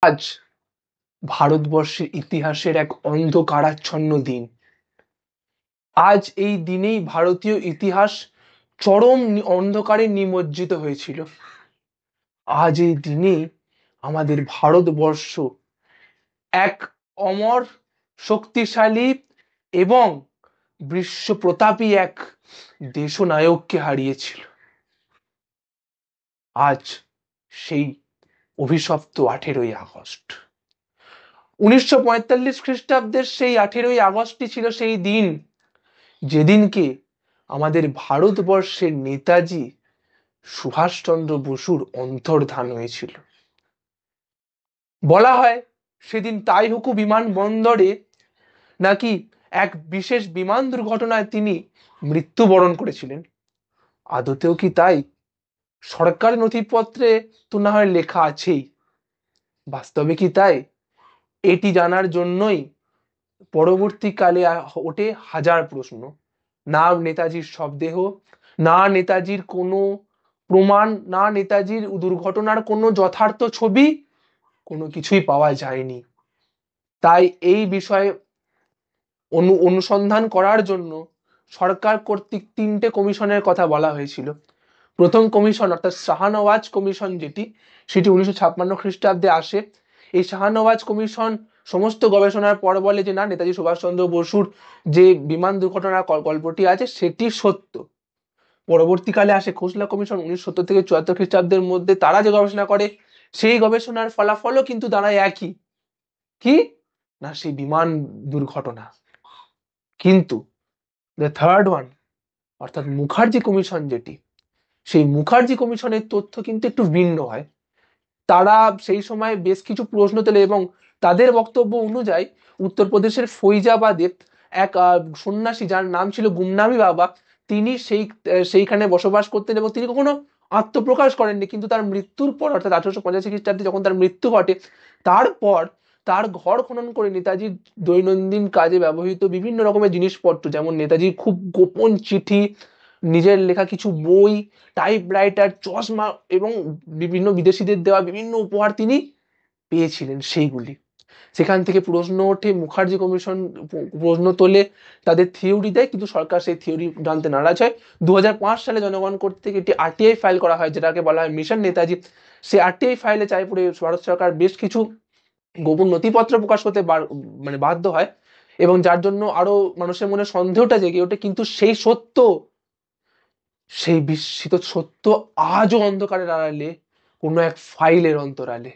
আজ ভারতবর্ষের ইতিহাসের এক অন্ধকারাচ্ছন্ন দিন। আজ এই দিনেই ভারতীয় ইতিহাস চরম অন্ধকারে নিমজ্জিত হয়েছিল। আজ এই দিনেই আমাদের ভারতবর্ষ এক অমর, শক্তিশালী এবং বিশ্ব প্রতাপী এক দেশনায়ককে হারিয়েছিল। আজ সেই অভিশপ্ত 18ই আগস্ট। 1945 খ্রিস্টাব্দের সেই 18ই আগস্টই ছিল সেই দিন যেদিনকে আমাদের ভারতবর্ষের নেতাজি সুভাষচন্দ্র বসুর অন্তর্ধান হয়েছিল। বলা হয় সেদিন তাইহুকু বিমানবন্দরে নাকি এক বিশেষ বিমান দুর্ঘটনায় তিনি মৃত্যুবরণ করেছিলেন। আদতেও কি তাই? সরকারি নথিপত্রে তো না হয় লেখা আছেই, বাস্তবে কি তাই? এটি জানার জন্যই পরবর্তীকালে ওঠে হাজার প্রশ্ন। না নেতাজির শবদেহ, না নেতাজির কোনো প্রমাণ, না নেতাজির দুর্ঘটনার কোনো যথার্থ ছবি, কোনো কিছুই পাওয়া যায়নি। তাই এই বিষয়ে অনুসন্ধান করার জন্য সরকার কর্তৃক 3টে কমিশনের কথা বলা হয়েছিল। প্রথম কমিশন অর্থাৎ শাহনওয়াজ কমিশন, সেটি 1956 খ্রিস্টাব্দে আসে। এই শাহনওয়াজ কমিশন সমস্ত গবেষণার পর বলে যে না, নেতাজি সুভাষচন্দ্র বসুর যে বিমান দুর্ঘটনার গল্পটি আছে সেটি সত্য। পরবর্তীকালে আসে খোসলা কমিশন 1970 থেকে 74 খ্রিস্টাব্দের মধ্যে। তারা যে গবেষণা করে সেই গবেষণার ফলাফলও কিন্তু দাঁড়ায় একই, কি না সেই বিমান দুর্ঘটনা। কিন্তু দ্য থার্ড ওয়ান অর্থাৎ মুখার্জি কমিশন, সেই মুখার্জি কমিশনের তথ্য কিন্তু একটু ভিন্ন হয়। তারা সেই সময় বেশ কিছু প্রশ্ন তোলে এবং তাদের বক্তব্য অনুযায়ী উত্তরপ্রদেশের ফৈজাবাদে এক সন্ন্যাসী যার নাম ছিল গুমনামি বাবা, তিনি সেইখানে বসবাস করতেন এবং তিনি কখনো আত্মপ্রকাশ করেননি। কিন্তু তার মৃত্যুর পর অর্থাৎ 1885 খ্রিস্টাব্দে যখন তার মৃত্যু ঘটে, তারপর তার ঘর খনন করে নেতাজির দৈনন্দিন কাজে ব্যবহৃত বিভিন্ন রকমের জিনিসপত্র, যেমন নেতাজির খুব গোপন চিঠি, নিজের লেখা কিছু বই, টাইপরাইটার, চশমা এবং বিভিন্ন বিদেশিদের দেওয়া বিভিন্ন উপহার তিনি পেয়েছিলেন। সেইগুলি সেখান থেকে প্রশ্ন ওঠে, মুখার্জি কমিশন প্রশ্ন তোলে, তাদের থিওরি দেয়, কিন্তু সরকার সেই থিওরি জানতে নারাজ হয়। 2005 সালে জনগণ কর্তৃক একটি আরটিআই ফাইল করা হয়, যেটাকে বলা হয় মিশন নেতাজি। সেই আরটিআই ফাইলে চাইপুরে ভারত সরকার বেশ কিছু গোপন নথিপত্র প্রকাশ করতে বাধ্য হয় এবং যার জন্য আরো মানুষের মনে সন্দেহটা জেগে ওঠে। কিন্তু সেই সত্য, সেই বিস্মিত সত্য আজও অন্ধকারের আড়ালে কোনো এক ফাইলের অন্তরালে।